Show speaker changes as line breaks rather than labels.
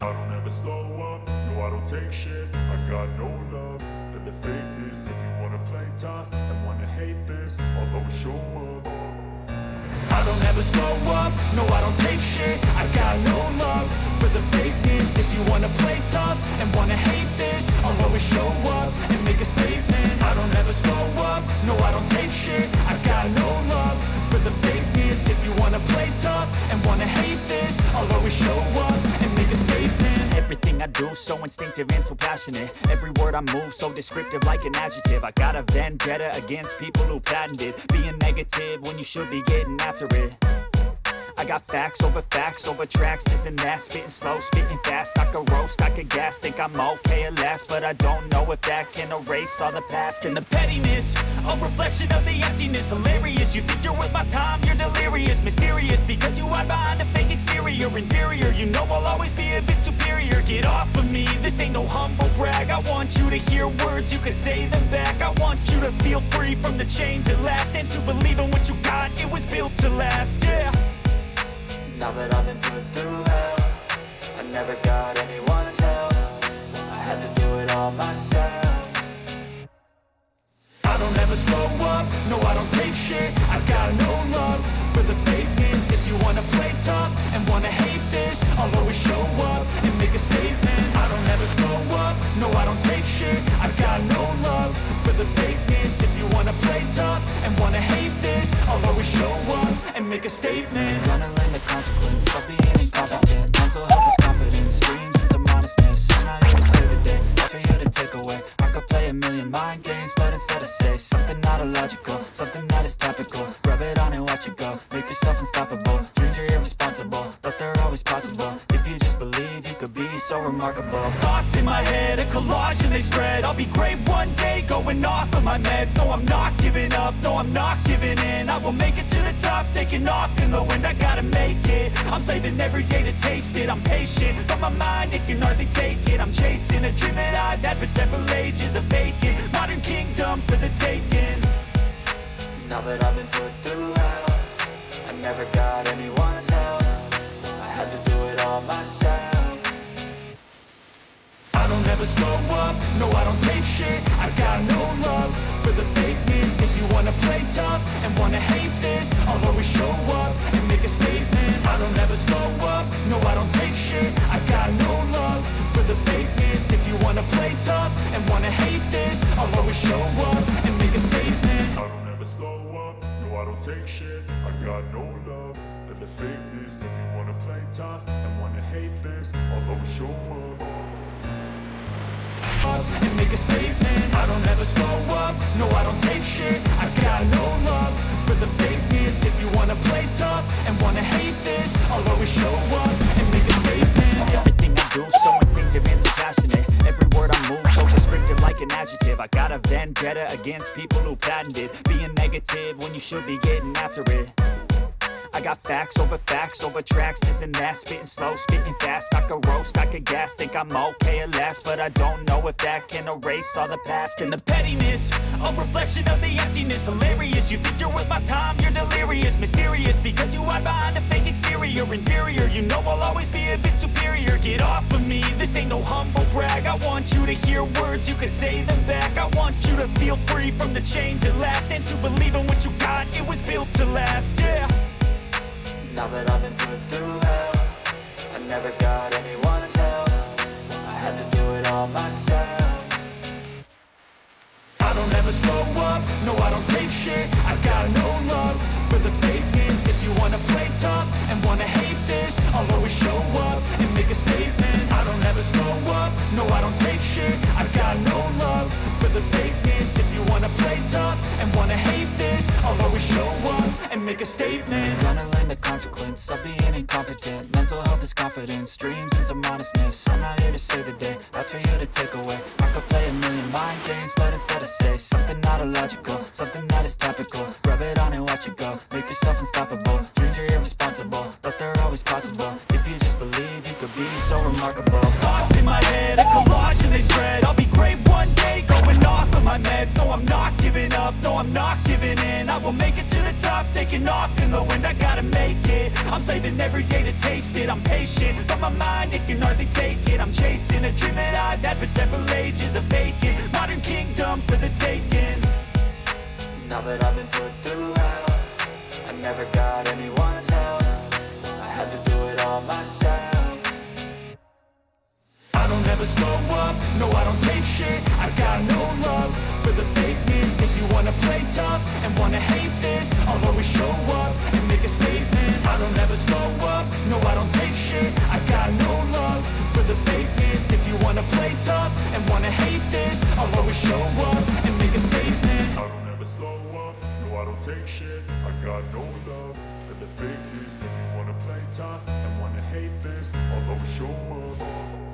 I don't ever slow up, no I don't take shit. I got no love for the fakeness. If you wanna play tough and wanna hate this, I'll always show up. I don't ever slow up, no I don't take shit. I got no love for the fakeness. If you wanna play tough and wanna hate this, I'll always show up and make a statement. I don't ever slow up, no I don't take shit. I got no love for the fakeness. If you wanna play tough and wanna hate this, I'll always show up and make a statement.
Everything I do so instinctive and so passionate. Every word I move so descriptive like an adjective. I got a vendetta against people who patented being negative when you should be getting after it. I got facts over tracks, this and that. Spitting slow, spitting fast. I could roast, I could gas. Think I'm okay at last, but I don't know if that can erase all the past. And the pettiness, a reflection of the emptiness. Hilarious, you think you're worth my time, you're delirious. Mysterious, because you hide behind a fake exterior. Inferior, you know I'll always be a bit superior. Get off of me, this ain't no humble brag. I want you to hear words, you can say them back. I want you to feel free from the chains at last, and to believe in what you got, it was built to last, yeah.
Now that I've been put through hell, I never got anyone's help. I had to do it all myself.
I don't ever slow up, no I don't take shit. I got no love for the fakeness. If you wanna play tough and wanna hate this, I'll always show up and make a statement. I don't ever slow up, no I don't take shit. I got no love for the fakeness. If you wanna play tough and wanna hate this, I'll always show up and make a statement.
Gonna learn the consequence of being incompetent. Mental health is confidence, dreams into modestness. I'm not here to save the day, that's for you to take away. I could play a million mind games, but instead I say something not illogical, something that is topical. Rub it on and watch it go, make yourself unstoppable. Dreams are irresponsible, but they're always possible. If you just believe, you could be so remarkable.
Thoughts in my head, a collage and they spread. I'll be great one day, going off of my meds. No, I'm not giving up, no, I'm not giving in. I will make it to the top, taking off in the wind. I gotta make it, I'm saving every day to taste it. I'm patient, but my mind, it can hardly take it. I'm chasing a dream that I've had for several ages. A vacant, modern kingdom for the taking.
Now that I've been put through hell, I never got anyone's help. I had to do it all myself.
I don't ever slow up, no I don't take shit. I got no love for the fakeness. If you wanna play tough and wanna hate this, I'll always show up and make a statement. I don't ever slow up, no I don't take shit. I got no love for the fakeness. If you wanna play tough and wanna hate this, I'll always show up and make a statement. I don't ever slow up, no I don't take shit. I got no love for the fakeness. If you wanna play tough and wanna hate this, I'll always show up and make a statement. I don't ever slow up, no I don't take shit. I got no love for the fakeness. If you wanna play tough and wanna hate this, I'll always show up and make a statement.
Everything I do so instinctive and so passionate. Every word I move so descriptive like an adjective. I got a vendetta against people who patented being negative when you should be getting after it. I got facts over tracks, this and that. Spitting slow, spitting fast. I could roast, I could gas. Think I'm okay at last, but I don't know if that can erase all the past. And the pettiness, a reflection of the emptiness. Hilarious, you think you're worth my time, you're delirious. Mysterious, because you hide behind a fake exterior. Inferior, you know I'll always be a bit superior. Get off of me, this ain't no humble brag. I want you to hear words, you can say them back. I want you to feel free from the chains at last, and to believe in what you got, it was built to last, yeah.
Now that I've been put through hell, I never got anyone's help. I had to do it all myself.
I don't ever slow up, no I don't take shit. I got no love for the fakeness. If you wanna play tough and wanna hate this, I'll always show up and make a statement. I don't ever slow up, no I don't take shit. I got no love for the fakeness. If you wanna play tough and wanna hate this, I'll always show up and make a statement.
Gonna learn the consequence of being incompetent. Mental health is confidence, dreams into modestness. I'm not here to save the day, that's for you to take away. I could play a million mind games, but instead I say something not illogical, something that is topical. Rub it on and watch it go, make yourself unstoppable. Dreams are irresponsible, but they're always possible. If you just believe, you could be so remarkable.
Thoughts in my head, a collage and they spread. I'll be great one day, going off of my meds. No, I'm not giving up.
up, no I'm not giving in. I will make it to the top, taking off in the wind. I gotta make it, I'm saving every day to taste it. I'm patient, but my mind, it can hardly take it. I'm chasing a dream that I've had for several ages. A vacant, modern kingdom for the taking.
Now that I've been put through hell, I never got anyone's help. I had to do it all myself.
I don't ever slow up, no I don't take shit. I got no love for the fakeness. If you wanna play tough and wanna hate this, I'll always show up and make a statement. I don't ever slow up, no I don't take shit. I got no love for the fakeness. If you wanna play tough and wanna hate this, I'll always show up and make a statement.
I don't ever slow up, no I don't take shit. I got no love for the fakeness. If you wanna play tough and wanna hate this, I'll always show up.